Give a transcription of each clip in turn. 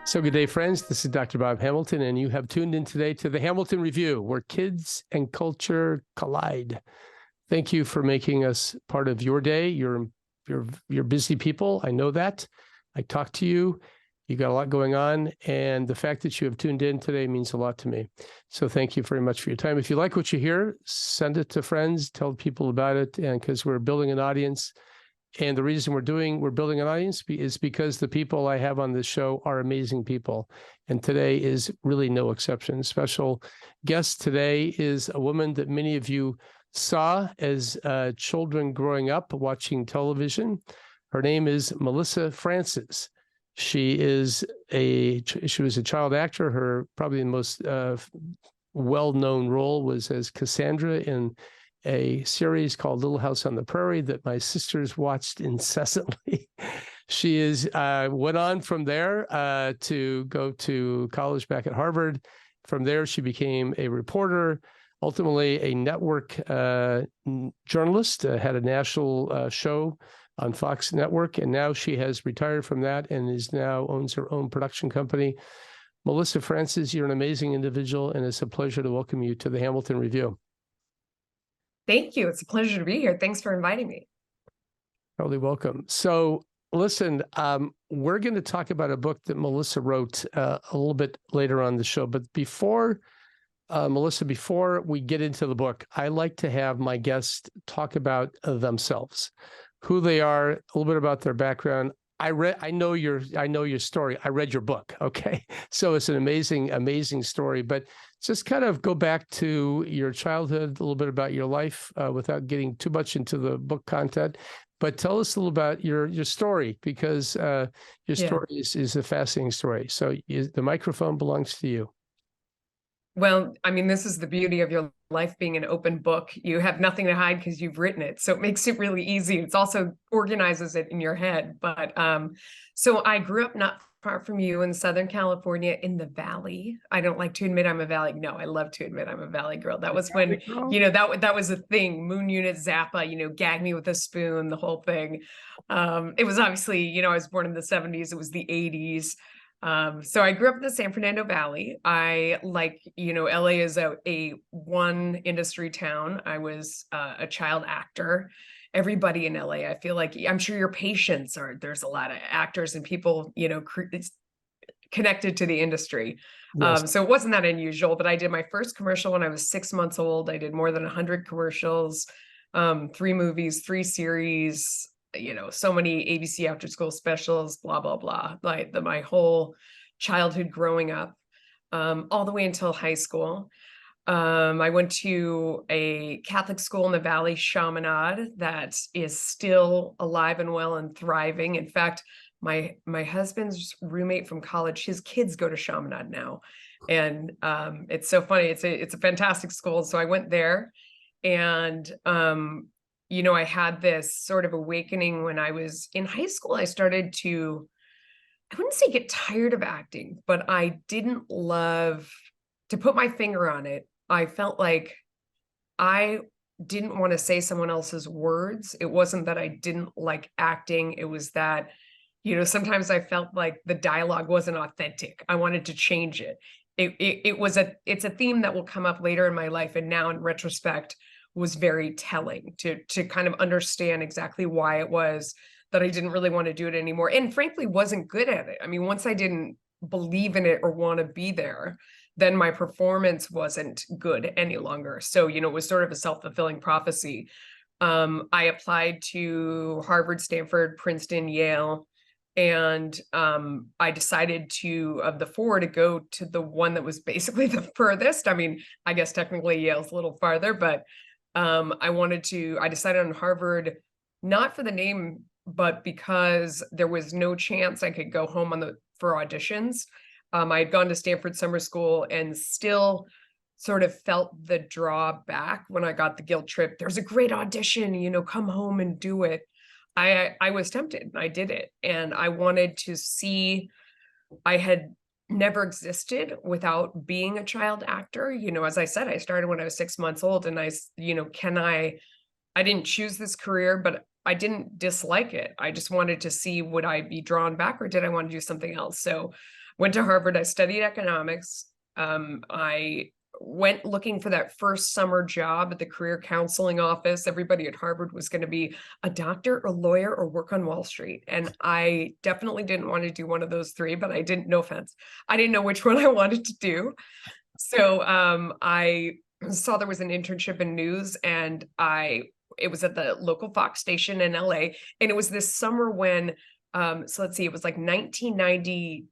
So good day, friends. This is Dr. Bob Hamilton, and you have tuned in today to the Hamilton Review, where kids and culture collide. Thank you for making us part of your day. You're busy people. I know that. I talk to you. You got a lot going on, and the fact that you have tuned in today means a lot to me. So thank you very much for your time. If you like what you hear, send it to friends, tell people about it, and because we're building an audience. And the reason we're building an audience is because the people I have on this show are amazing people. And today is really no exception. Special guest today is a woman that many of you saw as children growing up watching television. Her name is Melissa Francis. She was a child actor. Her probably the most well-known role was as Cassandra in a series called Little House on the Prairie that my sisters watched incessantly. She went on from there to go to college back at Harvard. From there, she became a reporter, ultimately a network journalist, had a national show on Fox Network, and now she has retired from that and owns her own production company. Melissa Francis, you're an amazing individual, and it's a pleasure to welcome you to the Hamilton Review. Thank you. It's a pleasure to be here. Thanks for inviting me. Totally welcome. So listen, we're going to talk about a book that Melissa wrote a little bit later on the show. But Melissa, before we get into the book, I like to have my guests talk about themselves, who they are, a little bit about their background. I know your story. I read your book. Okay. So it's an amazing story, but just kind of go back to your childhood, a little bit about your life without getting too much into the book content, but tell us a little about your story, because your story is a fascinating story. So the microphone belongs to you. Well, I mean, this is the beauty of your life being an open book. You have nothing to hide because you've written it. So it makes it really easy. It's also organizes it in your head. But so I grew up not far from you in Southern California in the Valley. I don't like to admit I'm a Valley. No, I love to admit I'm a Valley girl. That was when, that was a thing. Moon Unit, Zappa, gag me with a spoon, the whole thing. It was obviously, I was born in the 70s. It was the 80s. So I grew up in the San Fernando Valley. I LA is a one industry town. I was a child actor. Everybody in LA, I feel like, I'm sure your patients there's a lot of actors and people, connected to the industry. Yes. So it wasn't that unusual, but I did my first commercial when I was 6 months old. I did more than 100 commercials, 3 movies, 3 series, so many ABC after school specials, blah, blah, blah, like my whole childhood growing up, all the way until high school. I went to a Catholic school in the Valley, Chaminade, that is still alive and well and thriving. In fact, my husband's roommate from college, his kids go to Chaminade now. And it's so funny. It's a fantastic school. So I went there, and I had this sort of awakening when I was in high school. I started to, I wouldn't say get tired of acting, but I didn't love, to put my finger on it, I felt like I didn't want to say someone else's words. It wasn't that I didn't like acting. It was that, sometimes I felt like the dialogue wasn't authentic. I wanted to change it. It's a theme that will come up later in my life. And now in retrospect, was very telling to kind of understand exactly why it was that I didn't really want to do it anymore. And frankly, wasn't good at it. I mean, once I didn't believe in it or want to be there, then my performance wasn't good any longer. So, it was sort of a self-fulfilling prophecy. I applied to Harvard, Stanford, Princeton, Yale, and I decided of the 4 to go to the one that was basically the furthest. I mean, I guess technically Yale's a little farther, but I decided on Harvard, not for the name, but because there was no chance I could go home for auditions. I had gone to Stanford summer school and still sort of felt the draw back when I got the guilt trip. There's a great audition, come home and do it. I was tempted and I did it. And I wanted to see, I had never existed without being a child actor. As I said, I started when I was 6 months old, and I didn't choose this career, but I didn't dislike it. I just wanted to see, would I be drawn back or did I want to do something else? So went to Harvard. I studied economics. I went looking for that first summer job at the career counseling office. Everybody at Harvard was going to be a doctor, a lawyer, or work on Wall Street. And I definitely didn't want to do one of those three, but I didn't, no offense, I didn't know which one I wanted to do. So I saw there was an internship in news, and it was at the local Fox station in LA. And it was this summer when, so let's see, it was like 1993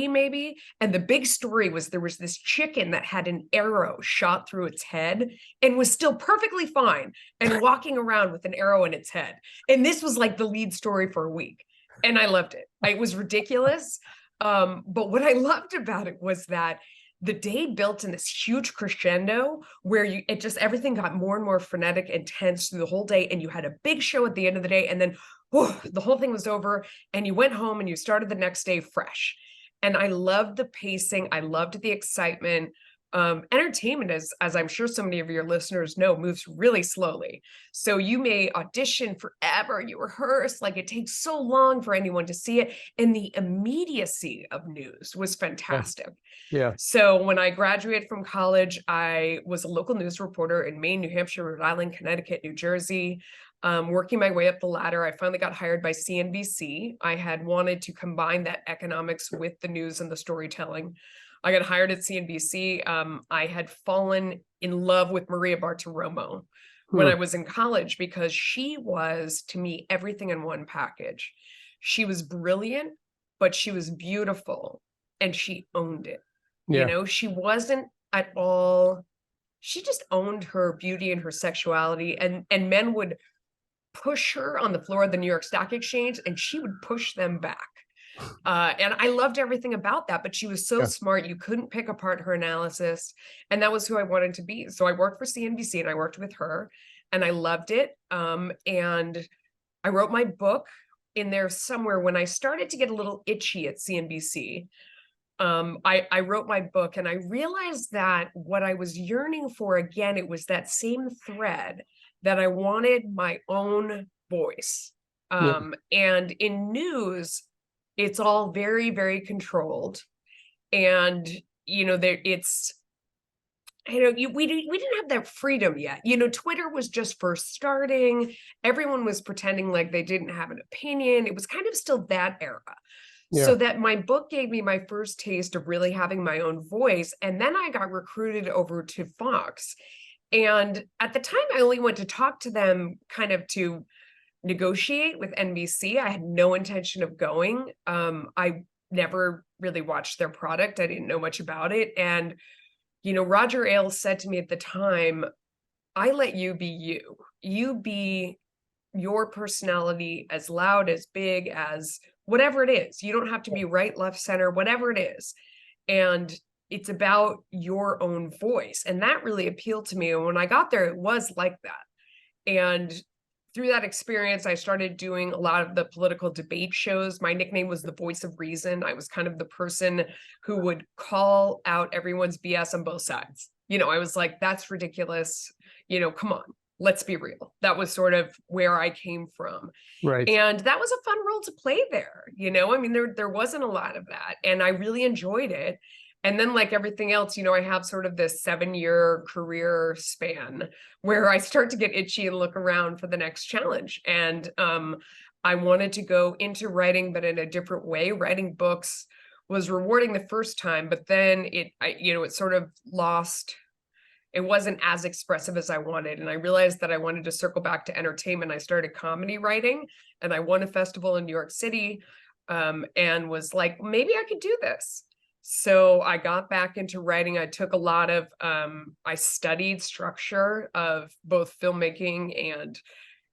maybe. And the big story was there was this chicken that had an arrow shot through its head and was still perfectly fine and walking around with an arrow in its head. And this was like the lead story for a week. And I loved it. It was ridiculous. But what I loved about it was that the day built in this huge crescendo where everything got more and more frenetic and tense through the whole day. And you had a big show at the end of the day. And then the whole thing was over and you went home and you started the next day fresh. And I loved the pacing. I loved the excitement. Entertainment, as I'm sure so many of your listeners know, moves really slowly. So you may audition forever, you rehearse, like it takes so long for anyone to see it. And the immediacy of news was fantastic. Yeah. So when I graduated from college, I was a local news reporter in Maine, New Hampshire, Rhode Island, Connecticut, New Jersey. Working my way up the ladder, I finally got hired by CNBC. I had wanted to combine that economics with the news and the storytelling. I got hired at CNBC. I had fallen in love with Maria Bartiromo when I was in college because she was, to me, everything in one package. She was brilliant, but she was beautiful, and she owned it. Yeah. You know, she wasn't at all, she just owned her beauty and her sexuality, and men would push her on the floor of the New York Stock Exchange, and she would push them back. And I loved everything about that, but she was so smart. You couldn't pick apart her analysis. And that was who I wanted to be. So I worked for CNBC and I worked with her and I loved it. And I wrote my book in there somewhere when I started to get a little itchy at CNBC. I wrote my book and I realized that what I was yearning for, again, it was that same thread that I wanted my own voice. And in news, it's all very, very controlled. And, you know, we didn't have that freedom yet. You know, Twitter was just first starting. Everyone was pretending like they didn't have an opinion. It was kind of still that era. So that my book gave me my first taste of really having my own voice. And then I got recruited over to Fox. And at the time, I only went to talk to them kind of to negotiate with NBC. I had no intention of going. I never really watched their product. I didn't know much about it. And, you know, Roger Ailes said to me at the time, I let you be you. You be your personality, as loud, as big, as whatever it is. You don't have to be right, left, center, whatever it is. And it's about your own voice. And that really appealed to me. And when I got there, it was like that. And through that experience, I started doing a lot of the political debate shows. My nickname was the voice of reason. I was kind of the person who would call out everyone's BS on both sides. You know, I was like, that's ridiculous. You know, come on, let's be real. That was sort of where I came from. Right. And that was a fun role to play there. You know, I mean, there wasn't a lot of that. And I really enjoyed it. And then, like everything else, you know, I have sort of this 7-year career span where I start to get itchy and look around for the next challenge. And I wanted to go into writing, but in a different way. Writing books was rewarding the first time, but then it sort of lost. It wasn't as expressive as I wanted. And I realized that I wanted to circle back to entertainment. I started comedy writing and I won a festival in New York City and was like, maybe I could do this. So I got back into writing. I took a lot of, I studied structure of both filmmaking and,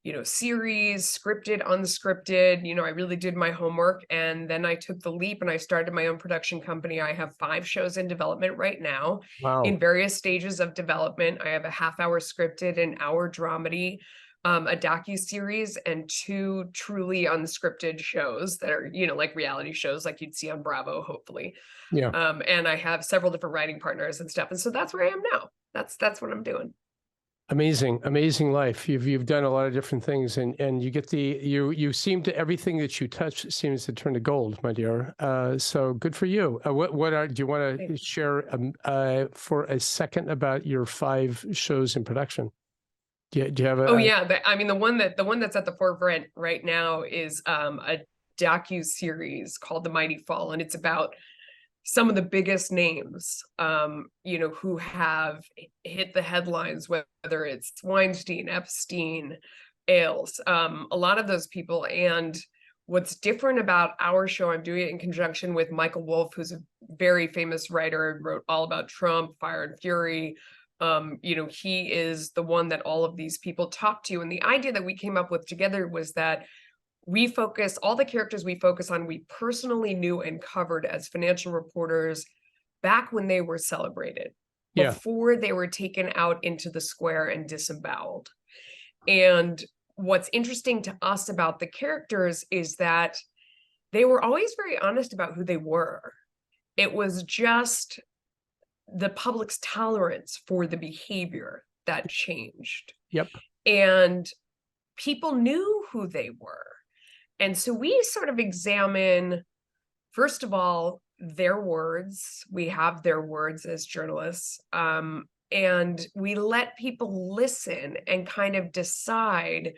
you know, series, scripted, unscripted. You know, I really did my homework. And then I took the leap and I started my own production company. I have 5 shows in development right now. Wow. In various stages of development. I have a half-hour scripted, an hour dramedy, a docuseries, and 2 truly unscripted shows that are, you know, like reality shows like you'd see on Bravo, hopefully. Yeah. And I have several different writing partners and stuff. And so that's where I am now. That's what I'm doing. Amazing, amazing life. You've done a lot of different things, and you get you seem to, everything that you touch seems to turn to gold, my dear. So good for you. Do you want to share for a second about your 5 shows in production? Do you have a? Oh yeah, I mean the one that's at the forefront right now is a docu-series called The Mighty Fall, and it's about some of the biggest names, who have hit the headlines, whether it's Weinstein, Epstein, Ailes, a lot of those people. And what's different about our show, I'm doing it in conjunction with Michael Wolff, who's a very famous writer, wrote all about Trump, Fire and Fury. He is the one that all of these people talk to. And the idea that we came up with together was that all the characters we focus on, we personally knew and covered as financial reporters back when they were celebrated, before they were taken out into the square and disemboweled. And what's interesting to us about the characters is that they were always very honest about who they were. It was just the public's tolerance for the behavior that changed. Yep. And people knew who they were. And so we sort of examine, first of all, their words. We have their words as journalists. And we let people listen and kind of decide,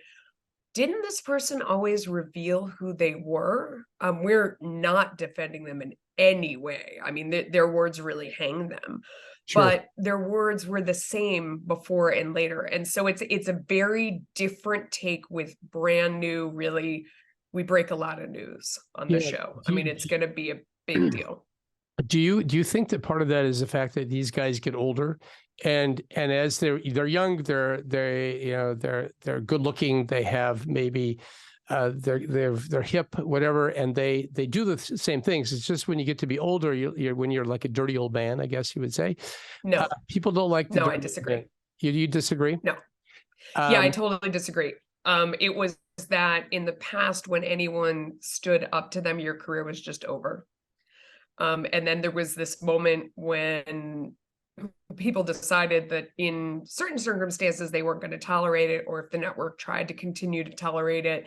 didn't this person always reveal who they were? We're not defending them in any way. I mean, their words really hang them. Sure. But their words were the same before and later. And so it's a very different take with brand new, really. We break a lot of news on the show. I mean, it's going to be a big deal. Do you think that part of that is the fact that these guys get older, and as they're young, they're good looking, they have maybe they're hip, whatever, and they do the same things. It's just when you get to be older, when you're like a dirty old man, I guess you would say. No, people don't like. No, I disagree. You disagree? No. Yeah, I totally disagree. It was that in the past, when anyone stood up to them, your career was just over. And then there was this moment when people decided that in certain circumstances, they weren't going to tolerate it, or if the network tried to continue to tolerate it,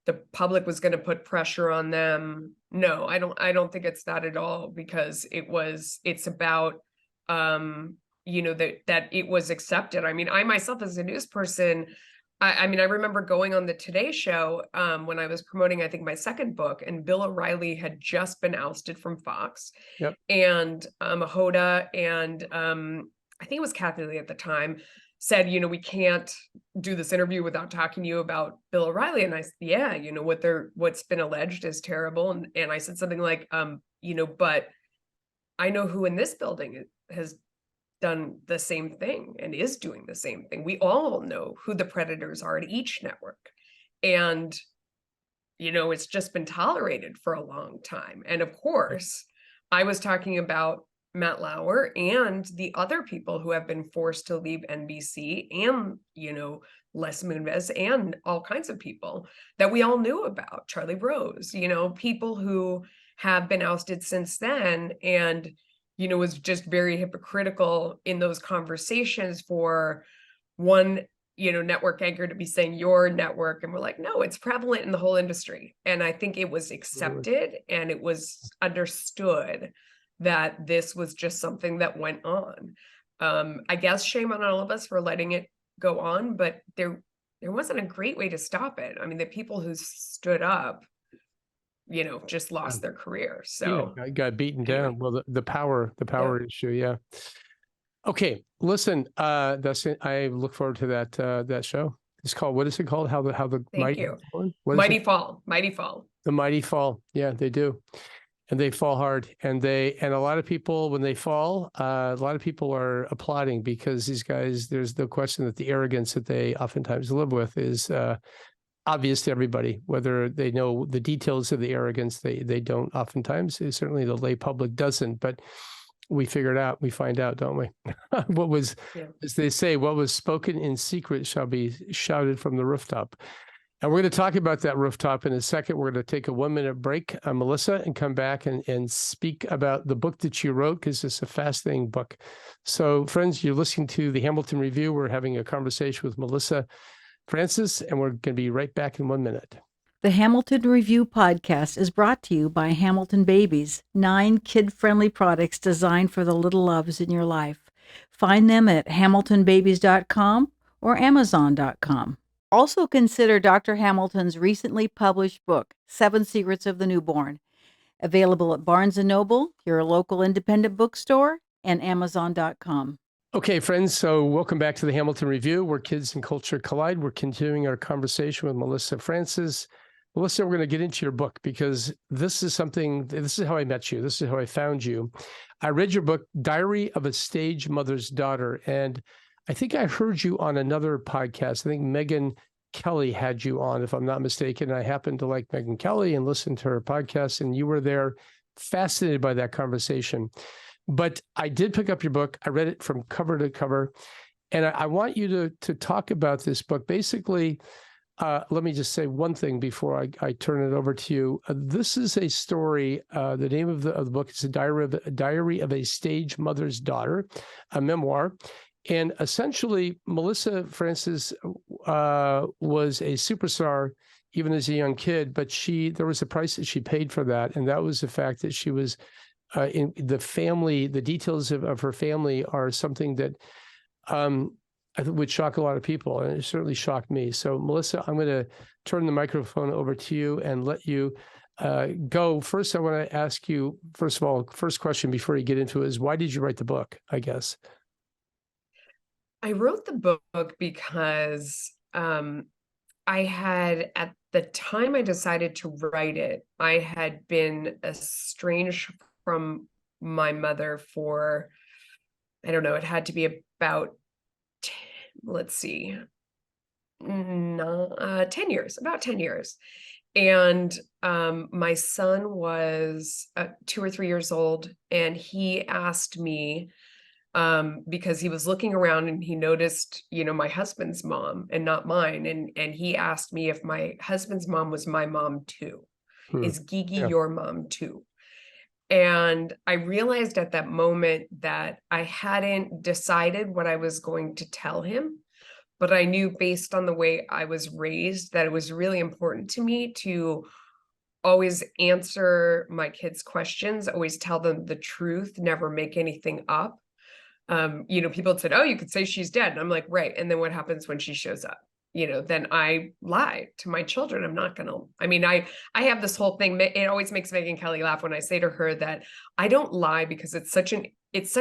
the public was going to put pressure on them. No, I don't think it's that at all, because it's about, that it was accepted. I mean, I myself as a news person, I remember going on the Today Show when I was promoting, I think, my second book, and Bill O'Reilly had just been ousted from Fox. Yep. And Hoda and I think it was Kathy Lee at the time said, we can't do this interview without talking to you about Bill O'Reilly. And I said, yeah, what's been alleged is terrible. And I said something like, but I know who in this building has done the same thing and is doing the same thing. We all know who the predators are at each network. And, it's just been tolerated for a long time. And of course, I was talking about Matt Lauer and the other people who have been forced to leave NBC, and, Les Moonves, and all kinds of people that we all knew about, Charlie Rose, people who have been ousted since then. And was just very hypocritical in those conversations for one, network anchor to be saying your network. And we're like, no, it's prevalent in the whole industry. And I think it was accepted and it was understood that this was just something that went on. I guess shame on all of us for letting it go on, but there wasn't a great way to stop it. I mean, the people who stood up, just lost their career. So yeah, got beaten down. Well, the power issue. Yeah. Okay. Listen, I look forward to that show. It's called, what is it called? How the Mighty Fall. The Mighty Fall. Yeah, they do. And they fall hard. And a lot of people, when they fall, a lot of people are applauding, because these guys, there's the question that the arrogance that they oftentimes live with is, obvious to everybody, whether they know the details of the arrogance. They don't oftentimes. Certainly the lay public doesn't, but we find out, don't we? What was, as they say, what was spoken in secret shall be shouted from the rooftop. And we're going to talk about that rooftop in a second. We're going to take a 1-minute break, Melissa, and come back and speak about the book that you wrote, because it's a fascinating book. So, friends, you're listening to the Hamilton Review. We're having a conversation with Melissa Francis, and we're going to be right back in 1 minute. The Hamilton Review podcast is brought to you by Hamilton Babies, 9 kid-friendly products designed for the little loves in your life. Find them at hamiltonbabies.com or amazon.com. Also consider Dr. Hamilton's recently published book, 7 Secrets of the Newborn, available at Barnes & Noble, your local independent bookstore, and amazon.com. Okay, friends, so welcome back to the Hamilton Review, where kids and culture collide. We're continuing our conversation with Melissa Francis. Melissa, we're going to get into your book, because this is how I met you. This is how I found you. I read your book, Diary of a Stage Mother's Daughter, and I think I heard you on another podcast. I think Megan Kelly had you on, if I'm not mistaken. I happened to like Megan Kelly and listen to her podcast, and you were there, fascinated by that conversation. But I did pick up your book. I read it from cover to cover, and I want you to talk about this book. Basically, let me just say one thing before I turn it over to you. This is a story. The name of the book is a Diary of a Stage Mother's Daughter, a memoir. And essentially, Melissa Francis was a superstar even as a young kid, but there was a price that she paid for that, and that was the fact that she was in the family. The details of her family are something that I think would shock a lot of people, and it certainly shocked me. So, Melissa, I'm going to turn the microphone over to you and let you go. First, I want to ask you, first of all, first question before you get into it is, why did you write the book, I guess? I wrote the book because I had, at the time I decided to write it, I had been estranged from my mother for, I don't know, it had to be about, 10 years, about 10 years. And my son was 2 or 3 years old, and he asked me, because he was looking around and he noticed, my husband's mom and not mine. And he asked me if my husband's mom was my mom too. Is Gigi your mom too? And I realized at that moment that I hadn't decided what I was going to tell him, but I knew based on the way I was raised that it was really important to me to always answer my kids' questions, always tell them the truth, never make anything up. People had said, oh, you could say she's dead. And I'm like, right. And then what happens when she shows up? Then I lie to my children. I'm not going to, I have this whole thing. It always makes Megan Kelly laugh when I say to her that I don't lie because it's such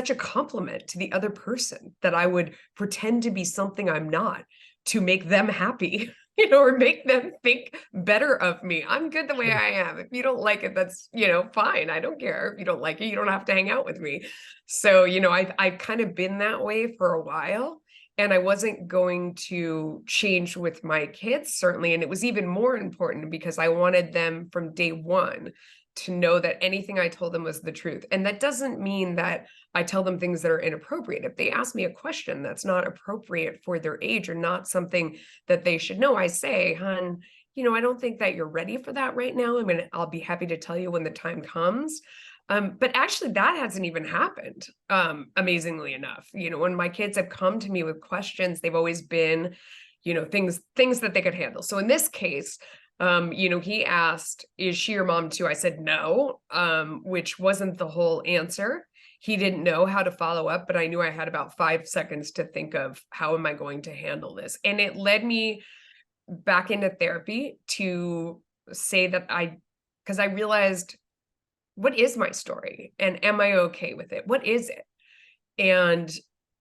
a compliment to the other person that I would pretend to be something I'm not to make them happy, or make them think better of me. I'm good the way I am. If you don't like it, that's, fine. I don't care. If you don't like it, you don't have to hang out with me. So, I've kind of been that way for a while, and I wasn't going to change with my kids, certainly. And it was even more important because I wanted them from day one to know that anything I told them was the truth. And that doesn't mean that I tell them things that are inappropriate. If they ask me a question that's not appropriate for their age or not something that they should know, I say, hon, I don't think that you're ready for that right now. I'll be happy to tell you when the time comes. But actually that hasn't even happened, amazingly enough. When my kids have come to me with questions, they've always been, things that they could handle. So in this case, he asked, is she your mom too? I said no, which wasn't the whole answer. He didn't know how to follow up, but I knew I had about 5 seconds to think of how am I going to handle this? And it led me back into therapy to say that because I realized, what is my story? And am I okay with it? What is it? And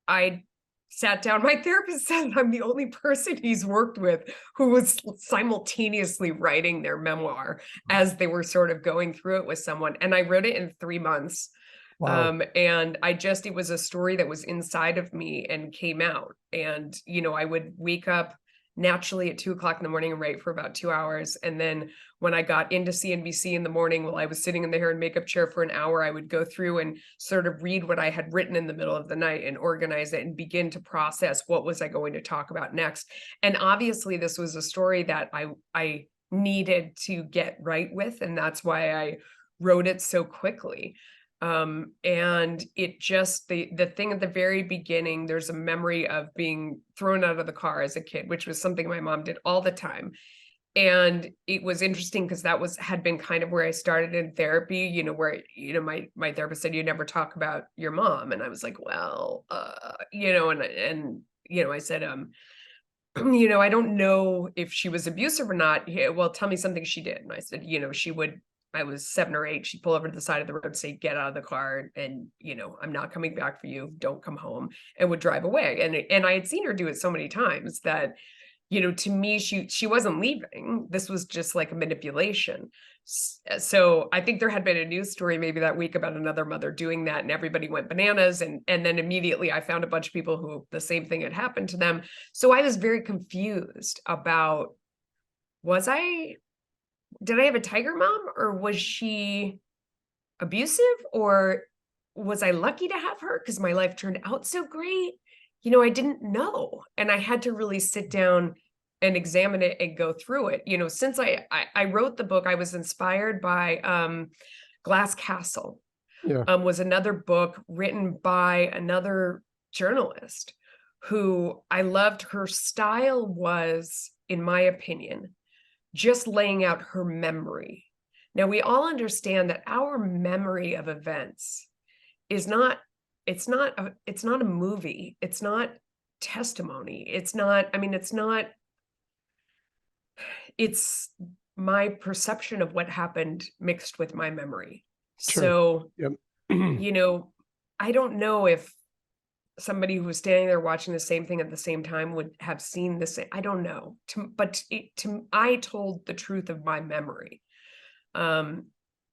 I sat down. My therapist said I'm the only person he's worked with who was simultaneously writing their memoir as they were sort of going through it with someone. And I wrote it in 3 months. Wow. And it was a story that was inside of me and came out. And, I would wake up naturally at 2:00 in the morning and write for about 2 hours. And then when I got into CNBC in the morning, while I was sitting in the hair and makeup chair for an hour, I would go through and sort of read what I had written in the middle of the night and organize it and begin to process what was I going to talk about next. And obviously this was a story that I needed to get right with, and that's why I wrote it so quickly. And it just, the thing at the very beginning, there's a memory of being thrown out of the car as a kid, which was something my mom did all the time. And it was interesting because that had been kind of where I started in therapy, where, my therapist said, you never talk about your mom. And I was like, well, and I said, I don't know if she was abusive or not. Yeah, well, tell me something she did. And I said, I was 7 or 8. She'd pull over to the side of the road, say, get out of the car. And, I'm not coming back for you. Don't come home, and would drive away. And I had seen her do it so many times that, to me, she wasn't leaving. This was just like a manipulation. So I think there had been a news story maybe that week about another mother doing that, and everybody went bananas. And then immediately I found a bunch of people who the same thing had happened to them. So I was very confused about, did I have a tiger mom, or was she abusive, or was I lucky to have her because my life turned out so great? I didn't know. And I had to really sit down and examine it and go through it. Since I wrote the book, I was inspired by Glass Castle. Was another book written by another journalist who I loved. Her style was, in my opinion, just laying out her memory. Now, we all understand that our memory of events is not, it's not a movie. It's not testimony. It's my perception of what happened mixed with my memory. Sure. So, Yep. I don't know if somebody who was standing there watching the same thing at the same time would have seen the same. I don't know. I told the truth of my memory.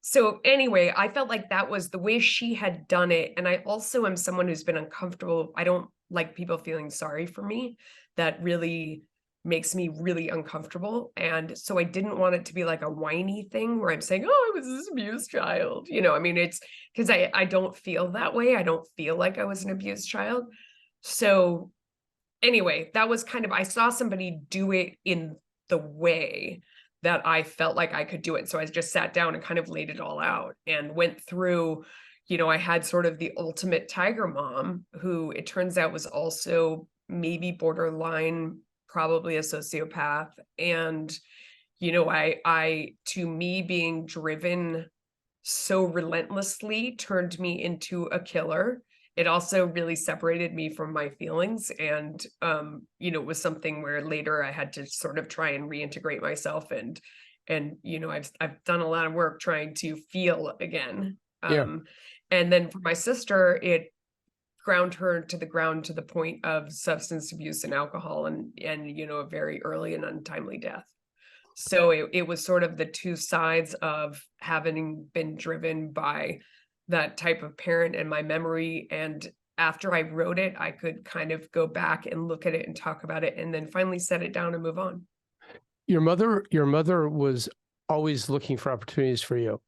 So anyway, I felt like that was the way she had done it. And I also am someone who's been uncomfortable. I don't like people feeling sorry for me. That really makes me really uncomfortable. And so I didn't want it to be like a whiny thing where I'm saying, oh, I was this abused child. It's because I don't feel that way. I don't feel like I was an abused child. So anyway, that was kind of, I saw somebody do it in the way that I felt like I could do it. So I just sat down and kind of laid it all out and went through, I had sort of the ultimate tiger mom, who it turns out was also maybe borderline, probably a sociopath. And, I to me, being driven so relentlessly turned me into a killer. It also really separated me from my feelings. And, it was something where later I had to sort of try and reintegrate myself. And, I've done a lot of work trying to feel again. And then for my sister, it ground her to the ground to the point of substance abuse and alcohol and a very early and untimely death. So it was sort of the two sides of having been driven by that type of parent and my memory. And after I wrote it, I could kind of go back and look at it and talk about it, and then finally set it down and move on. Your mother was always looking for opportunities for you.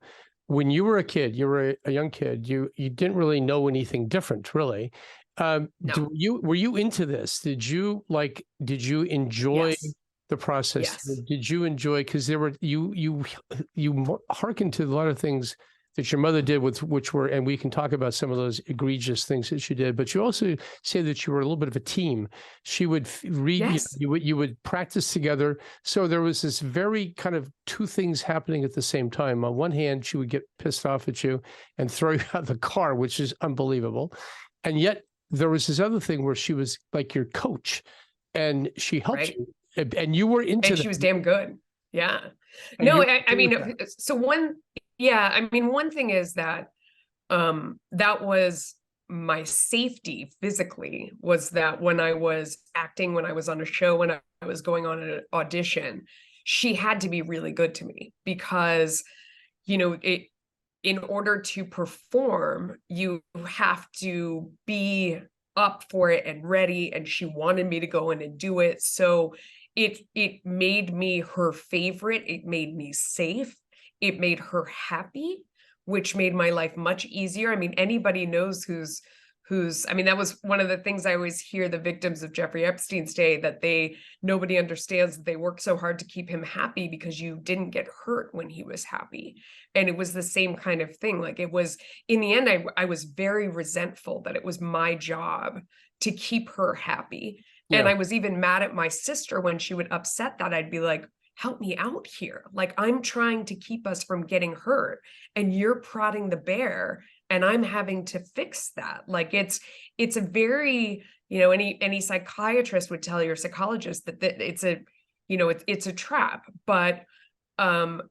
When you were a kid, you were a young kid, you didn't really know anything different, really. No. Were you into this? Did you enjoy Yes. the process? Yes. Did you enjoy, because there were, you hearkened to a lot of things that your mother did, which were, and we can talk about some of those egregious things that she did, but you also say that you were a little bit of a team. She would read, Yes. you would practice together. So there was this very kind of two things happening at the same time. On one hand, she would get pissed off at you and throw you out of the car, which is unbelievable. And yet there was this other thing where she was like your coach and she helped Right. you, and you were into And that. she was damn good. Yeah. And No, you I mean, were into that. so one thing is that that was my safety physically, was that when I was acting, when I was on a show, when I was going on an audition, she had to be really good to me, because in order to perform, you have to be up for it and ready, and she wanted me to go in and do it. So it made me her favorite. It made me safe. It made her happy, which made my life much easier. I mean, anybody knows who's, I mean, that was one of the things I always hear the victims of Jeffrey Epstein say, that nobody understands that they worked so hard to keep him happy because you didn't get hurt when he was happy. And it was the same kind of thing. Like, it was, in the end, I was very resentful that it was my job to keep her happy. Yeah. And I was even mad at my sister when she would upset that. I'd be like, help me out here. Like, I'm trying to keep us from getting hurt, and you're prodding the bear, and I'm having to fix that. Like, it's a very, any psychiatrist would tell your psychologist that it's a, it's a trap. But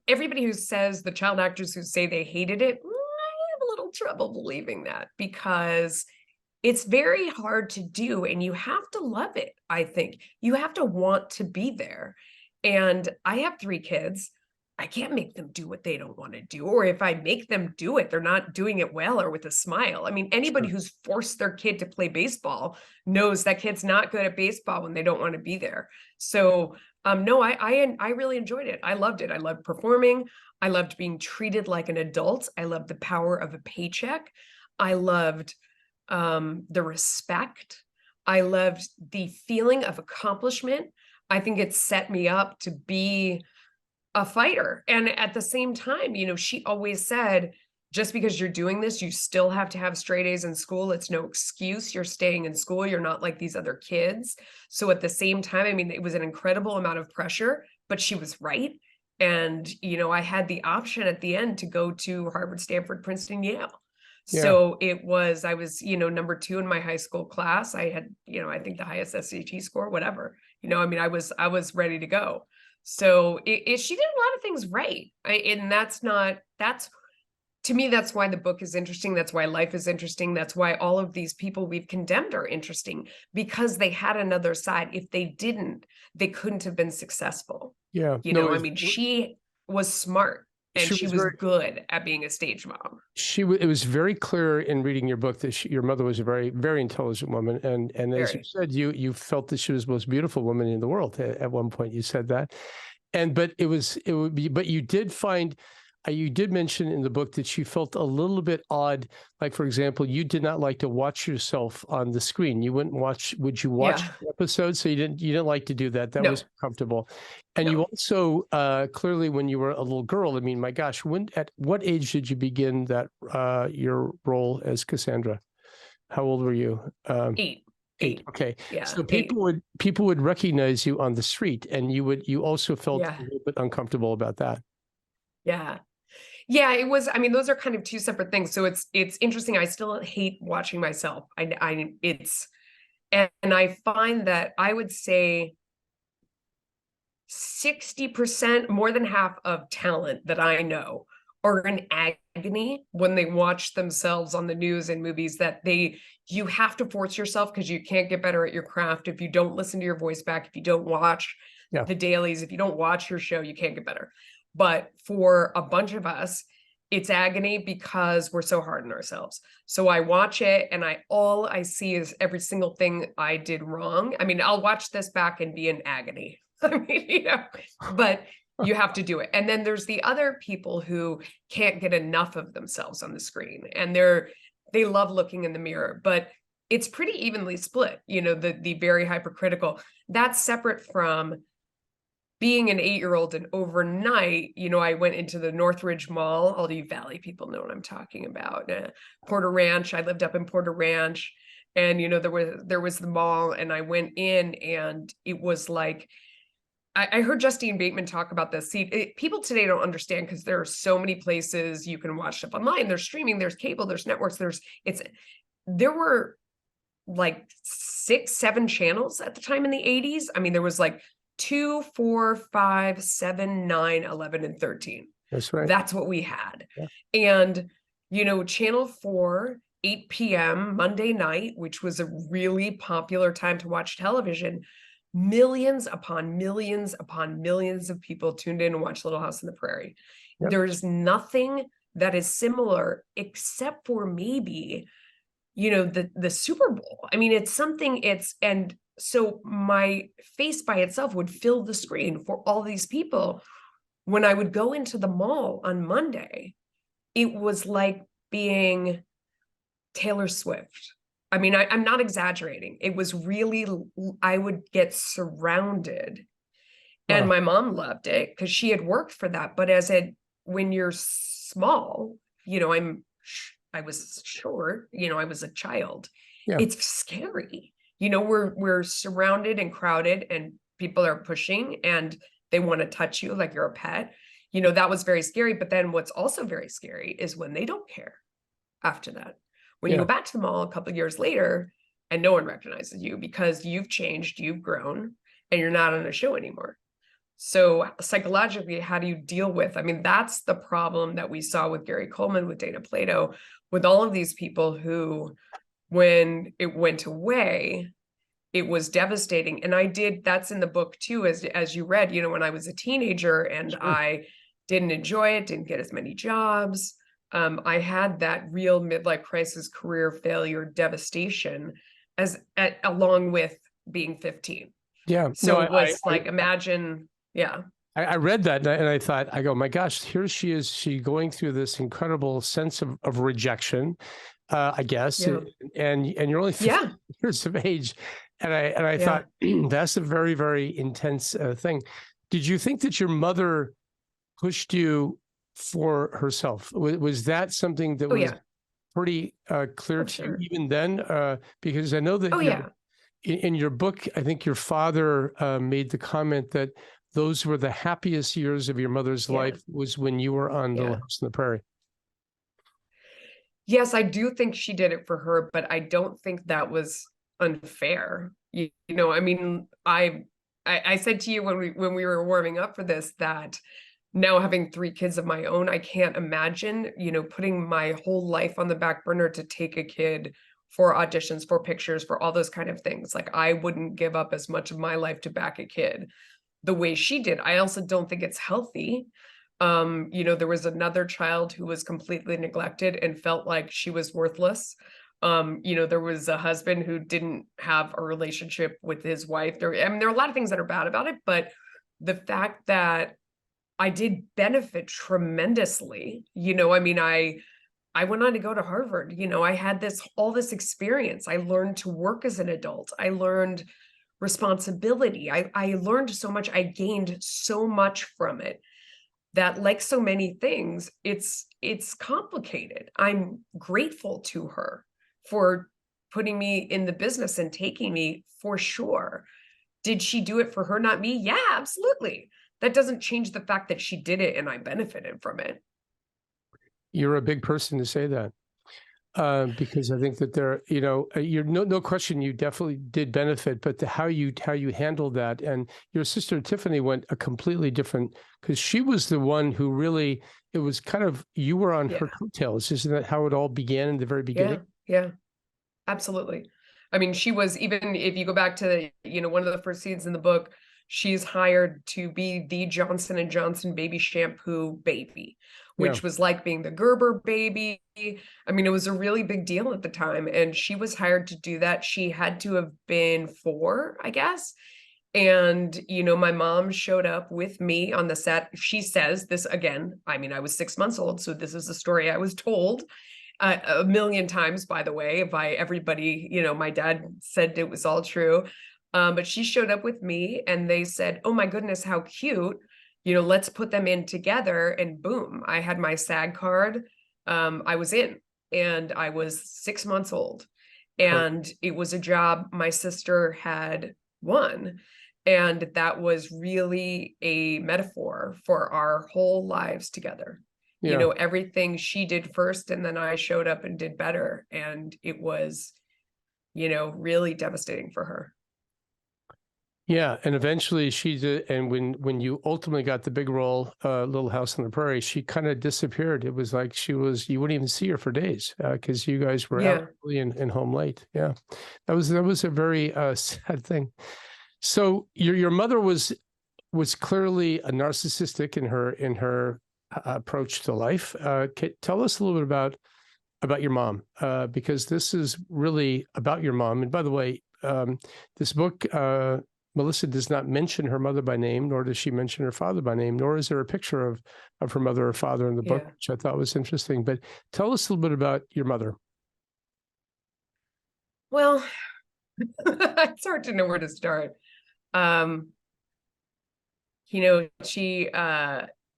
everybody who says, the child actors who say they hated it, I have a little trouble believing that, because it's very hard to do, and you have to love it. I think you have to want to be there. And I have 3 kids. I can't make them do what they don't want to do. Or if I make them do it, they're not doing it well or with a smile. I mean, anybody who's forced their kid to play baseball knows that kid's not good at baseball when they don't want to be there. So no, I really enjoyed it. I loved it. I loved performing. I loved being treated like an adult. I loved the power of a paycheck. I loved the respect. I loved the feeling of accomplishment. I think it set me up to be a fighter. And at the same time, she always said, just because you're doing this, you still have to have straight A's in school. It's no excuse. You're staying in school. You're not like these other kids. So at the same time, I mean, it was an incredible amount of pressure, but she was right. And, I had the option at the end to go to Harvard, Stanford, Princeton, Yale. Yeah. So I was, number 2 in my high school class. I had, I think the highest SAT score, whatever, I mean, I was ready to go. So she did a lot of things right. And that's to me, that's why the book is interesting. That's why life is interesting. That's why all of these people we've condemned are interesting, because they had another side. If they didn't, they couldn't have been successful. Yeah. I mean, she was smart. And she was good at being a stage mom. It was very clear in reading your book that your mother was a very, very intelligent woman. And as you said, you felt that she was the most beautiful woman in the world. At one point you said that. But you did find, you did mention in the book that she felt a little bit odd. Like, for example, you did not like to watch yourself on the screen. You wouldn't watch, would you watch episodes? So you didn't like to do that. That was comfortable. And you also, clearly when you were a little girl, I mean, my gosh, at what age did you begin your role as Cassandra? How old were you? 8. 8. Okay. Yeah. So people would recognize you on the street, and you also felt a little bit uncomfortable about that. Yeah. Yeah, it was, I mean, those are kind of 2 separate things. So it's interesting. I still hate watching myself. And I find that I would say 60%, more than half of talent that I know are in agony when they watch themselves on the news and movies, that you have to force yourself, because you can't get better at your craft if you don't listen to your voice back, if you don't watch the dailies, if you don't watch your show, you can't get better. But for a bunch of us, it's agony because we're so hard on ourselves. So I watch it, and all I see is every single thing I did wrong. I mean, I'll watch this back and be in agony. I mean, but you have to do it. And then there's the other people who can't get enough of themselves on the screen, and they love looking in the mirror, but it's pretty evenly split. The very hypercritical, that's separate from being an 8-year-old. And overnight, I went into the Northridge Mall. All you Valley people know what I'm talking about. Porter Ranch. I lived up in Porter Ranch, and there was the mall, and I went in, and it was like, I heard Justine Bateman talk about this. See, people today don't understand, because there are so many places you can watch stuff online. There's streaming, there's cable, there's networks, there were like 6, 7 channels at the time in the 80s. I mean, there was like 2, 4, 5, 7, 9, 11, and 13. That's right. That's what we had. Yeah. And, Channel 4, 8 p.m. Monday night, which was a really popular time to watch television, millions upon millions upon millions of people tuned in and watched Little House on the Prairie. Yep. There's nothing that is similar, except for maybe, the Super Bowl. I mean, it's something, and so my face by itself would fill the screen for all these people. When I would go into the mall on Monday, it was like being Taylor Swift. I mean, I'm not exaggerating. It was really, I would get surrounded. And my mom loved it because she had worked for that. But when you're small, you know, I was short, you know, I was a child. Yeah. It's scary. You know, we're surrounded and crowded, and people are pushing and they want to touch you like you're a pet. You know, that was very scary. But then what's also very scary is when they don't care after that. When you go back to the mall a couple of years later and no one recognizes you because you've changed, you've grown, and you're not on a show anymore. So psychologically, how do you deal with, I mean, that's the problem that we saw with Gary Coleman, with Dana Plato, with all of these people who, when it went away, it was devastating. And that's in the book too, as you read, you know, when I was a teenager and I didn't enjoy it, didn't get as many jobs. I had that real midlife crisis, career failure, devastation along with being 15. Yeah. So it was imagine. Yeah. I read that and I thought, I go, my gosh, here she is. She going through this incredible sense of rejection, I guess. Yeah. And you're only 15 years of age. And I thought, that's a very, very intense thing. Did you think that your mother pushed you for herself? Was that something that was pretty clear to you even then? Because I know that in your book, I think your father made the comment that those were the happiest years of your mother's life was when you were on Little House on the Prairie. Yes, I do think she did it for her, but I don't think that was unfair. You know, I mean, I said to you when we were warming up for this that now having 3 kids of my own, I can't imagine, you know, putting my whole life on the back burner to take a kid for auditions, for pictures, for all those kind of things. Like I wouldn't give up as much of my life to back a kid the way she did. I also don't think it's healthy. You know, there was another child who was completely neglected and felt like she was worthless. You know, there was a husband who didn't have a relationship with his wife. There are a lot of things that are bad about it, but the fact that I did benefit tremendously, you know, I mean, I went on to go to Harvard, you know, I had all this experience. I learned to work as an adult. I learned responsibility. I learned so much. I gained so much from it that, like so many things, it's complicated. I'm grateful to her for putting me in the business and taking me, for sure. Did she do it for her, not me? Yeah, absolutely. That doesn't change the fact that she did it and I benefited from it. You're a big person to say that. Because I think that there, you know, you're no question, you definitely did benefit, but how you handled that, and your sister Tiffany went a completely different, because she was the one who really, it was kind of, you were on her coattails. Isn't that how it all began in the very beginning? Yeah, absolutely. I mean, she was, even if you go back to, you know, one of the first scenes in the book, she's hired to be the Johnson & Johnson baby shampoo baby, which was like being the Gerber baby. I mean, it was a really big deal at the time. And she was hired to do that. She had to have been 4, I guess. And, you know, my mom showed up with me on the set. She says this again. I mean, I was 6 months old, so this is the story I was told a million times, by the way, by everybody. You know, my dad said it was all true. But she showed up with me and they said, oh my goodness, how cute. You know, let's put them in together. And boom, I had my SAG card. I was in, and I was 6 months old. And it was a job my sister had won. And that was really a metaphor for our whole lives together. You know, everything she did first, and then I showed up and did better. And it was, you know, really devastating for her. Yeah, and eventually she did, and when you ultimately got the big role, Little House on the Prairie, she kind of disappeared. It was like you wouldn't even see her for days because you guys were out early and home late. Yeah, that was a very sad thing. So your mother was clearly a narcissistic in her approach to life. Tell us a little bit about your mom, because this is really about your mom. And by the way, This book, Melissa does not mention her mother by name, nor does she mention her father by name, nor is there a picture of her mother or father in the book, Yeah. which I thought was interesting. But tell us a little bit about your mother. Well, it's hard to know where to start. She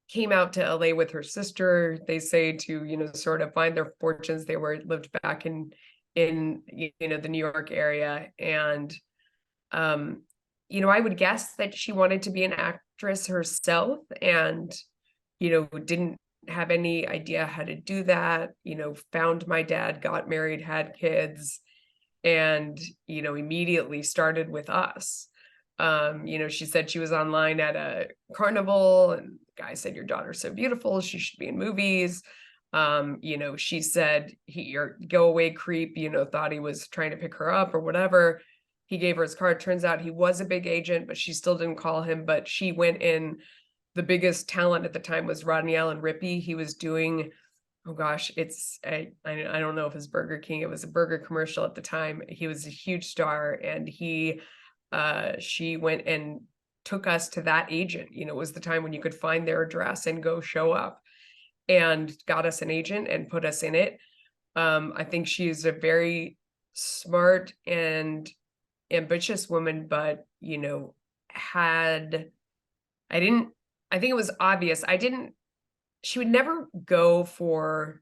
came out to LA with her sister, they say, to, sort of find their fortunes. They lived back in the New York area. And, I would guess that she wanted to be an actress herself and, didn't have any idea how to do that, found my dad, got married, had kids, and, immediately started with us. She said she was online at a carnival and the guy said, your daughter's so beautiful, she should be in movies. She said your go away creep, thought he was trying to pick her up or whatever. He gave her his card. Turns out he was a big agent, but she still didn't call him. But she went in. The biggest talent at the time was Rodney Allen Rippey. He was doing, oh gosh, I don't know if it's Burger King. It was a burger commercial at the time. He was a huge star, and she went and took us to that agent. It was the time when you could find their address and go show up, and got us an agent and put us in it. I think she's a very smart and ambitious woman, but I think it was obvious. She would never go for,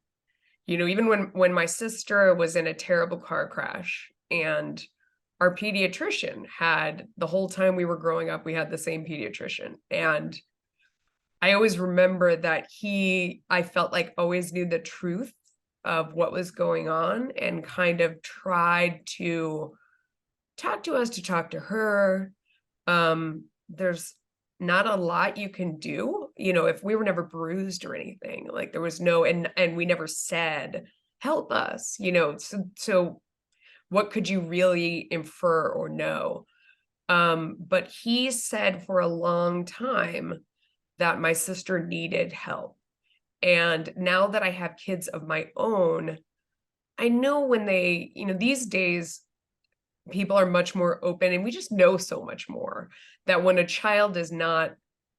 even when my sister was in a terrible car crash, and our pediatrician had, the whole time we were growing up, we had the same pediatrician. And I always remember that I felt like always knew the truth of what was going on and kind of tried to talk to us, to talk to her. There's not a lot you can do, if we were never bruised or anything, like there was no, and we never said, help us, so what could you really infer or know? But he said for a long time that my sister needed help. And now that I have kids of my own, I know when these days, people are much more open, and we just know so much more, that when a child is not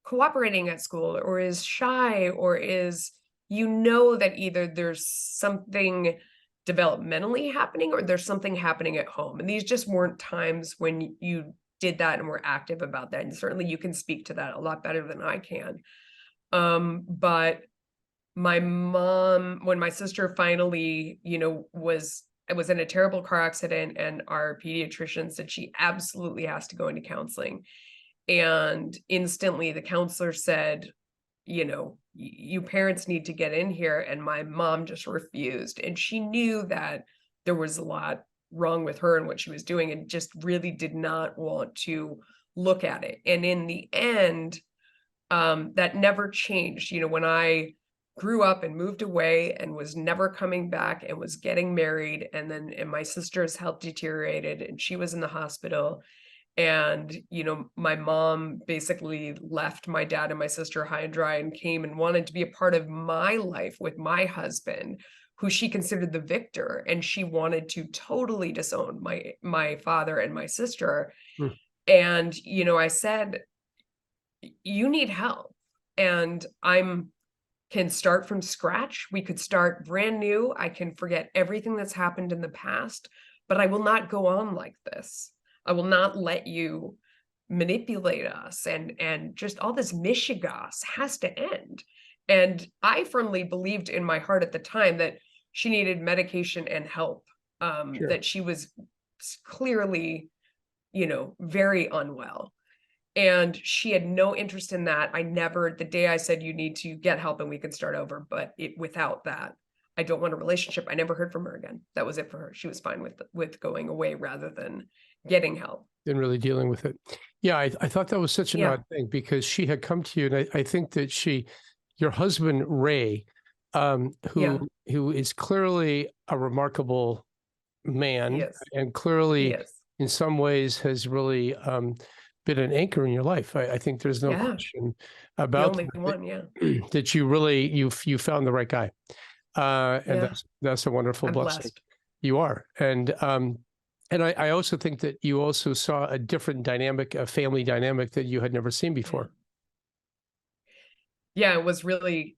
cooperating at school or is shy or is, that either there's something developmentally happening or there's something happening at home. And these just weren't times when you did that and were active about that. And certainly you can speak to that a lot better than I can. But my mom, when my sister finally, was in a terrible car accident, and our pediatrician said she absolutely has to go into counseling. And instantly the counselor said, you parents need to get in here. And my mom just refused. And she knew that there was a lot wrong with her and what she was doing, and just really did not want to look at it. And in the end, that never changed. When I grew up and moved away and was never coming back and was getting married, and my sister's health deteriorated and she was in the hospital, and my mom basically left my dad and my sister high and dry and came and wanted to be a part of my life with my husband, who she considered the victor, and she wanted to totally disown my father and my sister. And I said, you need help, and can start from scratch. We could start brand new. I can forget everything that's happened in the past, but I will not go on like this. I will not let you manipulate us, and just all this mishigas has to end. And I firmly believed in my heart at the time that she needed medication and help, Sure. that she was clearly, very unwell. And she had no interest in that. The day I said, you need to get help and we can start over, but without that, I don't want a relationship. I never heard from her again. That was it for her. She was fine with going away rather than getting help. And really dealing with it. Yeah, I thought that was such an odd thing, because she had come to you, and I think that your husband, Ray, who is clearly a remarkable man, and clearly in some ways has really been an anchor in your life. I think there's no question about the only one, that you really, you found the right guy. And that's a wonderful I'm blessing. blessed. You are. And And I also think that you also saw a different dynamic, a family dynamic that you had never seen before. Yeah, it was really,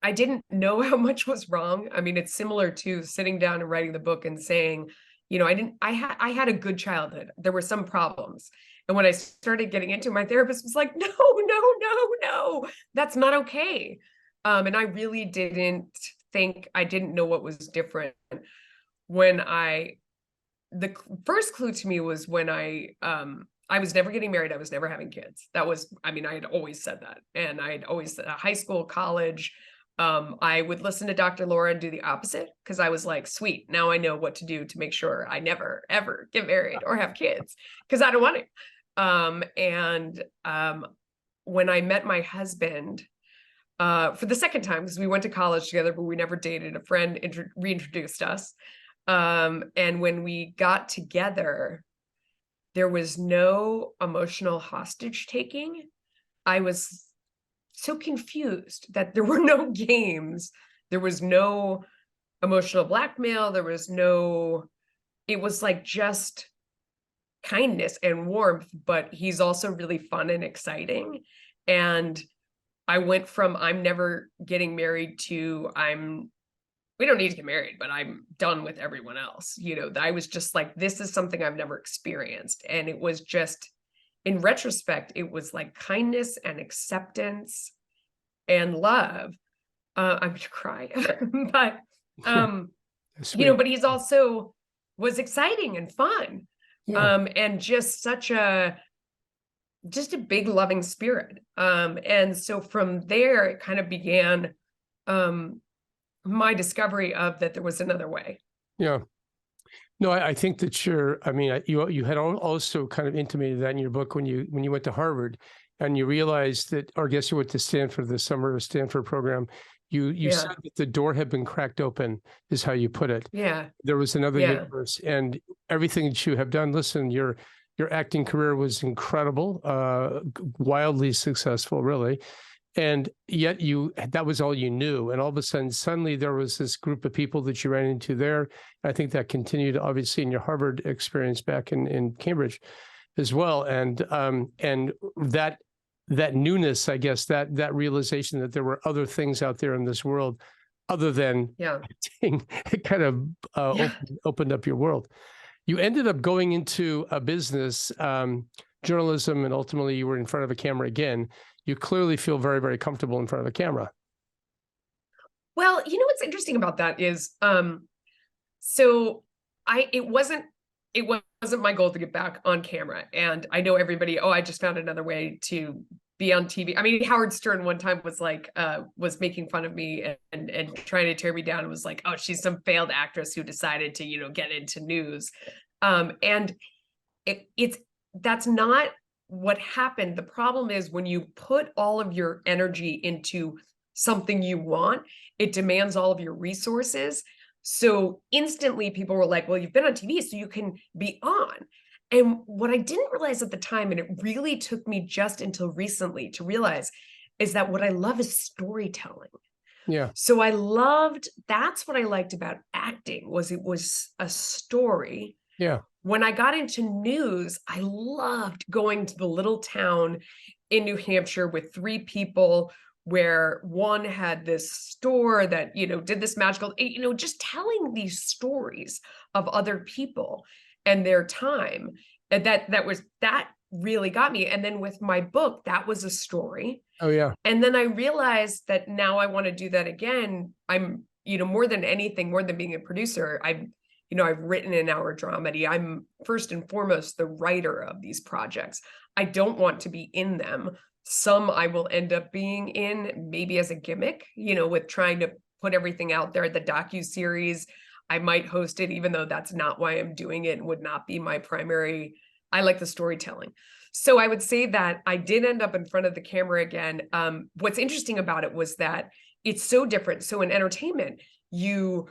I didn't know how much was wrong. I mean, it's similar to sitting down and writing the book and saying, I had a good childhood. There were some problems. And when I started getting into it, my therapist was like, no, that's not okay. And I really didn't I didn't know what was different when the first clue to me was when I was never getting married. I was never having kids. That was, I mean, I had always said that. And I'd always said high school, college, I would listen to Dr. Laura and do the opposite because I was like, sweet, now I know what to do to make sure I never, ever get married or have kids because I don't want to. When I met my husband for the second time, because we went to college together, but we never dated, a friend reintroduced us. And when we got together, there was no emotional hostage taking. I was so confused that there were no games. There was no emotional blackmail. It was like just kindness and warmth, but he's also really fun and exciting. And I went from I'm never getting married to we don't need to get married, but I'm done with everyone else. I was just like, this is something I've never experienced. And it was just, in retrospect, it was like kindness and acceptance and love. I'm gonna cry, but but he's also was exciting and fun. Yeah. And just a big loving spirit. And so from there, it kind of began my discovery of that there was another way. Yeah. No, I think that you had also kind of intimated that in your book when you went to Harvard and you realized that, or I guess you went to Stanford, the summer of Stanford program, you said that the door had been cracked open, is how you put it. Yeah. There was another universe, and everything that you have done, listen, your acting career was incredible, wildly successful, really. And yet that was all you knew. And all of a sudden, suddenly there was this group of people that you ran into there. I think that continued obviously in your Harvard experience back in Cambridge as well. And that newness, I guess, that realization that there were other things out there in this world other than acting, it kind of opened up your world. You ended up going into a business, journalism, and ultimately you were in front of a camera again. You clearly feel very, very comfortable in front of a camera. Well, what's interesting about that is, it wasn't my goal to get back on camera. And I know everybody, I just found another way to be on TV. I mean, Howard Stern one time was like, was making fun of me and trying to tear me down and was like, oh, she's some failed actress who decided to, get into news. And that's not what happened. The problem is when you put all of your energy into something you want, it demands all of your resources. So instantly people were like, well, you've been on TV, so you can be on. And what I didn't realize at the time, and it really took me just until recently to realize, is that what I love is storytelling. Yeah. So that's what I liked about acting, was it was a story. Yeah. When I got into news, I loved going to the little town in New Hampshire with 3 people where one had this store that, did this magical, just telling these stories of other people and their time. And that really got me. And then with my book, that was a story. Oh, yeah. And then I realized that now I want to do that again. I'm, more than anything, more than being a producer, I've written an hour dramedy. I'm first and foremost the writer of these projects. I don't want to be in them. Some I will end up being in, maybe as a gimmick, with trying to put everything out there. The docuseries, I might host it, even though that's not why I'm doing it and would not be my primary. I like the storytelling. So I would say that I did end up in front of the camera again. What's interesting about it was that it's so different. So in entertainment, you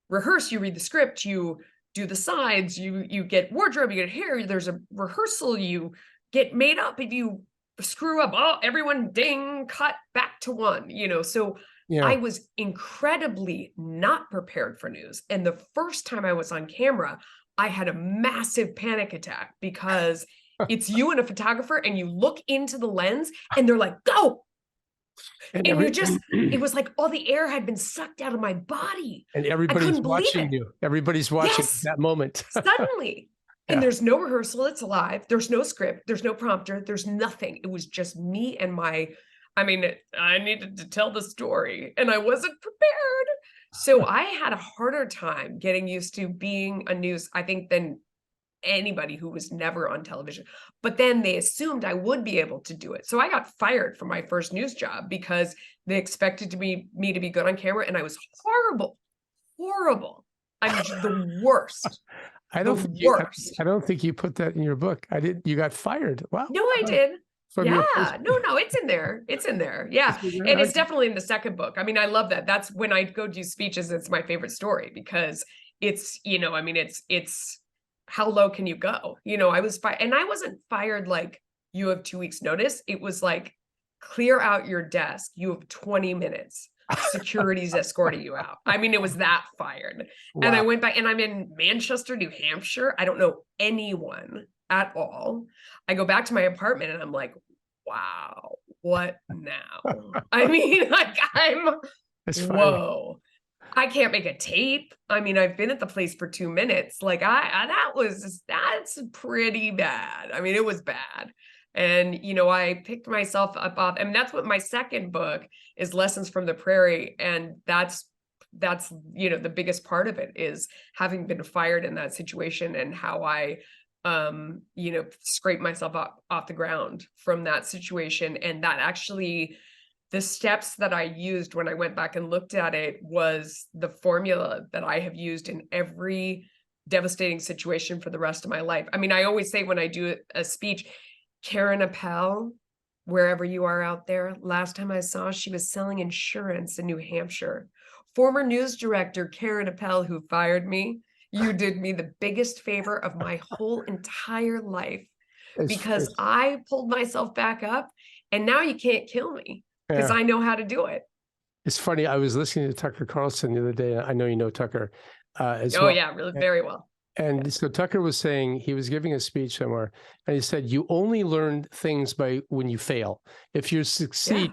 rehearse, you read the script, you do the sides, you get wardrobe, you get hair, there's a rehearsal, you get made up. If you screw up, everyone ding, cut back to one, so I was incredibly not prepared for news. And the first time I was on camera, I had a massive panic attack because it's you and a photographer and you look into the lens and they're like, go. And you just, it was like all the air had been sucked out of my body. And I everybody's couldn't believe watching it. you. Everybody's watching Yes. that moment. Suddenly. And Yeah. there's no rehearsal. It's live. There's no script. There's no prompter. There's nothing. It was just me and I needed to tell the story and I wasn't prepared. So I had a harder time getting used to being a news, I think, than anybody who was never on television. But then they assumed I would be able to do it. So I got fired from my first news job because they expected me to be good on camera. And I was horrible. I mean, the worst. I don't think you put that in your book. You got fired. Wow. No, I did. From No, it's in there. It's in there. Yeah. And it's definitely in the second book. I mean, I love that. That's when I go do speeches. It's my favorite story because it's, it's how low can you go? I was fired and I wasn't fired like you have 2 weeks notice. It was like, clear out your desk. You have 20 minutes. Security's escorting you out. I mean, it was that fired. Wow. And I went back and I'm in Manchester, New Hampshire. I don't know anyone at all. I go back to my apartment and I'm like, wow, what now? I mean, like whoa, I can't make a tape. I mean, I've been at the place for 2 minutes. Like that's pretty bad. I mean, it was bad. And, I picked myself up off, and that's what my second book is, Lessons from the Prairie. And that's, the biggest part of it is having been fired in that situation and how I, scrape myself off the ground from that situation. And that actually, the steps that I used when I went back and looked at it was the formula that I have used in every devastating situation for the rest of my life. I mean, I always say when I do a speech, Karen Appel, wherever you are out there, last time I saw, she was selling insurance in New Hampshire. Former news director Karen Appel, who fired me, you did me the biggest favor of my whole entire life because I pulled myself back up and now you can't kill me because I know how to do it. It's funny. I was listening to Tucker Carlson the other day. I know you know Tucker as well. Oh, yeah, really, very well. And so Tucker was saying, he was giving a speech somewhere and he said, you only learn things when you fail. If you succeed,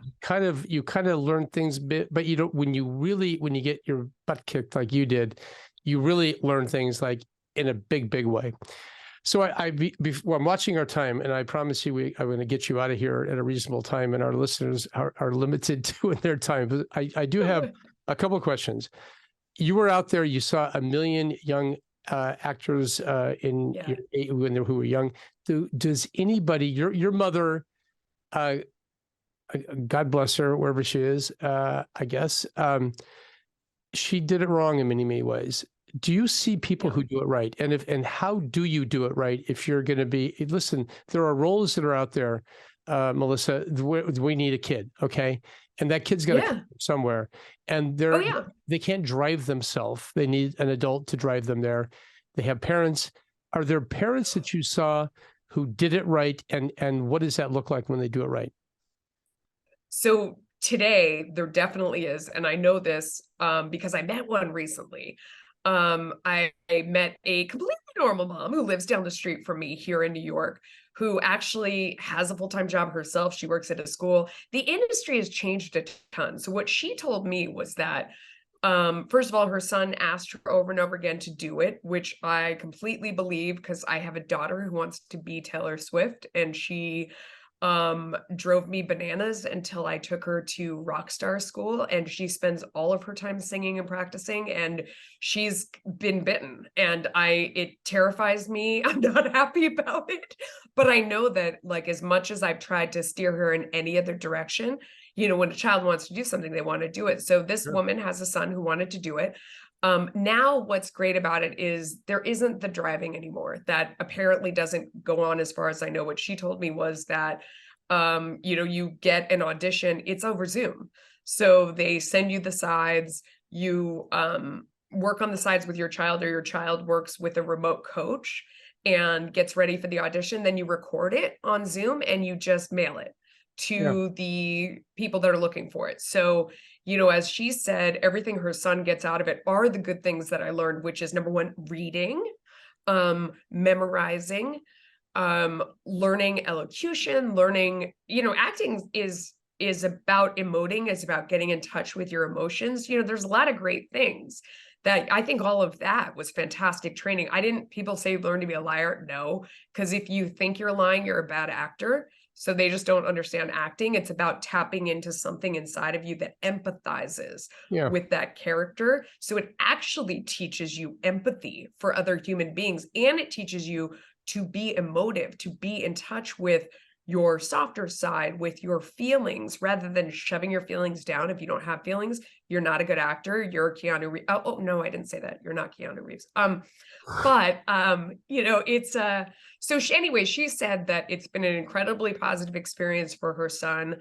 you kind of learn things, but you don't, when you get your butt kicked like you did, you really learn things like in a big, big way. So I'm watching our time and I promise you, I'm going to get you out of here at a reasonable time and our listeners are limited to in their time. But I do have a couple of questions. You were out there, you saw a million young actors who were young. Does anybody, your mother, God bless her, wherever she is, I guess, she did it wrong in many, many ways. Do you see people who do it right? And how do you do it right if you're going to be, listen, there are roles that are out there, Melissa, we need a kid, okay? And that kid's got to come from somewhere. And they can't drive themselves. They need an adult to drive them there. They have parents. Are there parents that you saw who did it right? And what does that look like when they do it right? So today, there definitely is. And I know this because I met one recently. I met a completely normal mom who lives down the street from me here in New York, who actually has a full-time job herself. She works at a school. The industry has changed a ton. So what she told me was that, first of all, her son asked her over and over again to do it, which I completely believe because I have a daughter who wants to be Taylor Swift, and she drove me bananas until I took her to rock star school, and she spends all of her time singing and practicing, and she's been bitten, and it terrifies me. I'm not happy about it, but I know that, like, as much as I've tried to steer her in any other direction, when a child wants to do something, they want to do it. So this woman has a son who wanted to do it. Now what's great about it is there isn't the driving anymore. That apparently doesn't go on as far as I know. What she told me was that, you get an audition, it's over Zoom. So they send you the sides, you work on the sides with your child, or your child works with a remote coach and gets ready for the audition. Then you record it on Zoom and you just mail it to the people that are looking for it. So, as she said, everything her son gets out of it are the good things that I learned, which is number one, reading. memorizing, learning elocution, learning, acting is about emoting, is about getting in touch with your emotions. There's a lot of great things that I think all of that was fantastic training. People say learn to be a liar. No, because if you think you're lying, you're a bad actor. So they just don't understand acting. It's about tapping into something inside of you that empathizes with that character. So it actually teaches you empathy for other human beings. And it teaches you to be emotive, to be in touch with your softer side, with your feelings, rather than shoving your feelings down. If you don't have feelings, you're not a good actor. You're Keanu Reeves. Oh no, I didn't say that. You're not Keanu Reeves. It's so she said that it's been an incredibly positive experience for her son.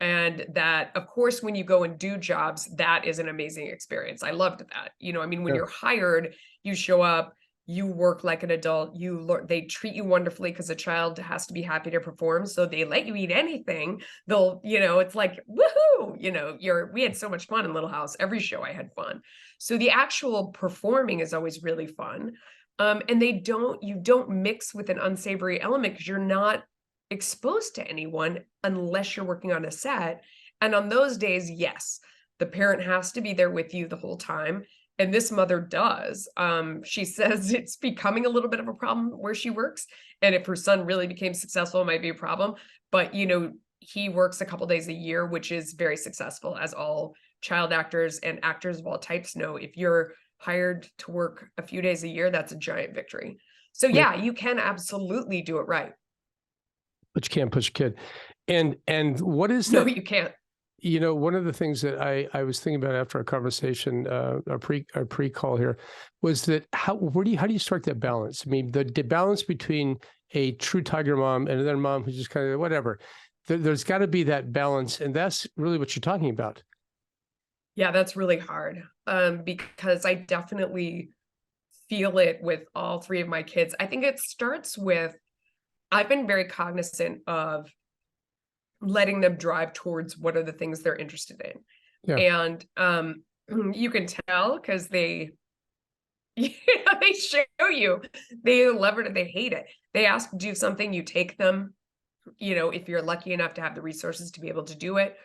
And that, of course, when you go and do jobs, that is an amazing experience. I loved that. When you're hired, you show up, you work like an adult, they treat you wonderfully because a child has to be happy to perform. So they let you eat anything. It's like, woohoo, we had so much fun in Little House. Every show I had fun. So the actual performing is always really fun. And you don't mix with an unsavory element because you're not exposed to anyone unless you're working on a set. And on those days, yes, the parent has to be there with you the whole time. And this mother does. She says it's becoming a little bit of a problem where she works. And if her son really became successful, it might be a problem. But, he works a couple days a year, which is very successful, as all child actors and actors of all types know. If you're hired to work a few days a year, that's a giant victory. So yeah, you can absolutely do it right. But you can't push a kid. And what is that? No, you can't. One of the things that I was thinking about after our conversation, our pre-call here, was that how do you strike that balance? I mean, the balance between a true tiger mom and another mom who's just kind of whatever. There's got to be that balance, and that's really what you're talking about. Yeah, that's really hard, because I definitely feel it with all three of my kids. I think it starts with, I've been very cognizant of letting them drive towards what are the things they're interested in. Yeah. And you can tell because they show you, they love it or they hate it. They ask to do something, you take them, if you're lucky enough to have the resources to be able to do it,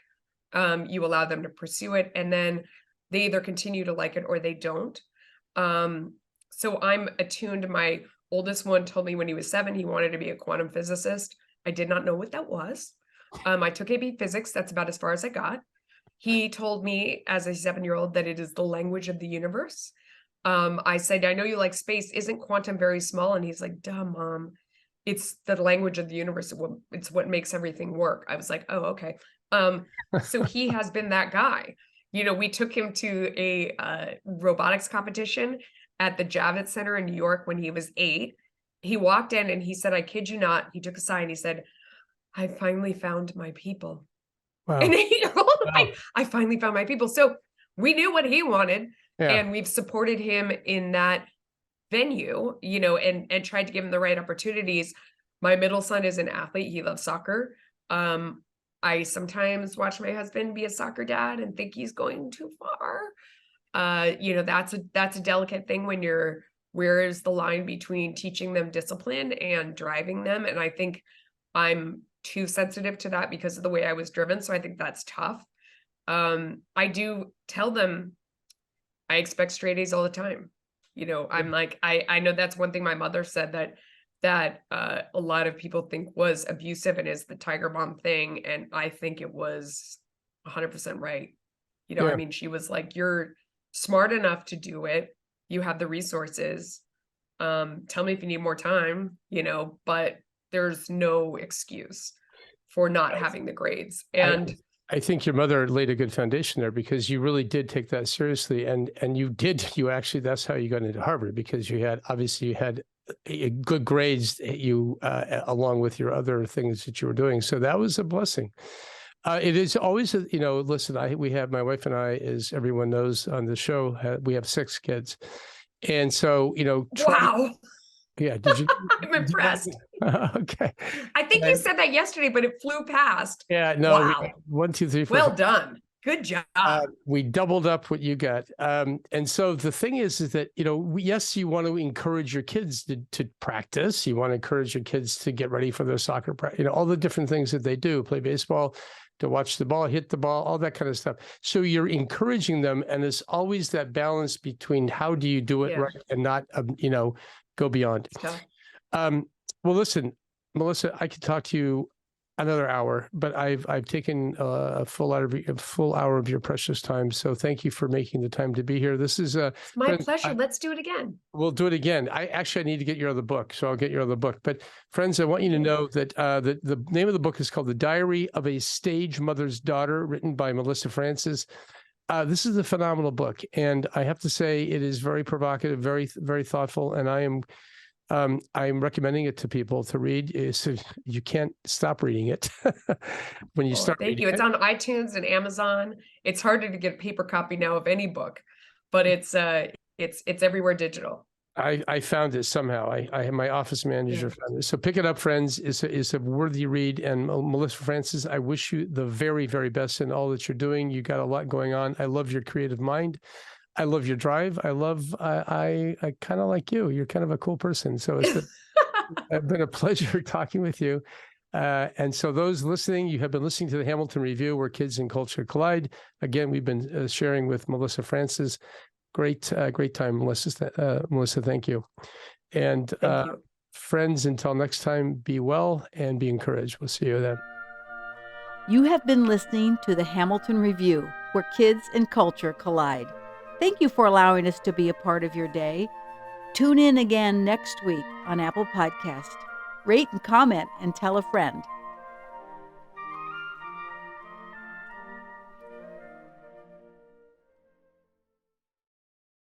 you allow them to pursue it, and then they either continue to like it or they don't. So I'm attuned. My oldest one told me when he was 7, he wanted to be a quantum physicist. I did not know what that was. I took AP physics. That's about as far as I got. He told me as a 7-year-old that it is the language of the universe. I said, I know you like space. Isn't quantum very small? And he's like, duh, Mom. It's the language of the universe. It's what makes everything work. I was like, oh, okay. So he has been that guy. We took him to a robotics competition at the Javits Center in New York when he was 8. He walked in and he said, I kid you not, he took a sign. He said, I finally found my people. Wow. And I finally found my people. So we knew what he wanted, and we've supported him in that venue, and tried to give him the right opportunities. My middle son is an athlete. He loves soccer. I sometimes watch my husband be a soccer dad and think he's going too far. That's a delicate thing when where is the line between teaching them discipline and driving them? And I think I'm too sensitive to that because of the way I was driven. So I think that's tough. I do tell them I expect straight A's all the time. I'm like, I know that's one thing my mother said that a lot of people think was abusive and is the tiger mom thing. And I think it was 100% right. I mean, she was like, you're smart enough to do it. You have the resources. Tell me if you need more time, but there's no excuse for not having the grades. And I think your mother laid a good foundation there because you really did take that seriously. And you actually, that's how you got into Harvard, because you had good grades, along with your other things that you were doing. So that was a blessing. It is always, listen, we have, my wife and I, as everyone knows on the show, we have 6 kids. And so, wow. Yeah. Did you? I'm impressed. Okay. I think you said that yesterday, but it flew past. Yeah. No. Wow. 1, 2, 3, 4. Well done. Good job. We doubled up what you got. And so the thing is that, yes, you want to encourage your kids to practice. You want to encourage your kids to get ready for their soccer practice, all the different things that they do, play baseball, to watch the ball, hit the ball, all that kind of stuff. So you're encouraging them. And it's always that balance between how do you do it right and not, go beyond. Well, listen, Melissa, I could talk to you another hour, but I've taken a full hour of your precious time. So thank you for making the time to be here. This is my pleasure. Let's do it again. We'll do it again. I need to get your other book, so I'll get your other book. But friends, I want you to know that the name of the book is called The Diary of a Stage Mother's Daughter, written by Melissa Francis. This is a phenomenal book, and I have to say it is very provocative, very, very thoughtful, and I'm recommending it to people to read. So you can't stop reading it when you start. Thank you. It's on iTunes and Amazon. It's harder to get a paper copy now of any book, but it's everywhere digital. I found it somehow. I have my office manager found it. So pick it up, friends. It's a worthy read. And Melissa Francis, I wish you the very, very best in all that you're doing. You got a lot going on. I love your creative mind. I love your drive. I kind of like you. You're kind of a cool person. So it's been a pleasure talking with you. And so those listening, you have been listening to the Hamilton Review, where kids and culture collide. Again, we've been sharing with Melissa Francis. Great time, Melissa. Melissa, thank you. And thank you. Friends, until next time, be well and be encouraged. We'll see you then. You have been listening to the Hamilton Review, where kids and culture collide. Thank you for allowing us to be a part of your day. Tune in again next week on Apple Podcast. Rate and comment and tell a friend.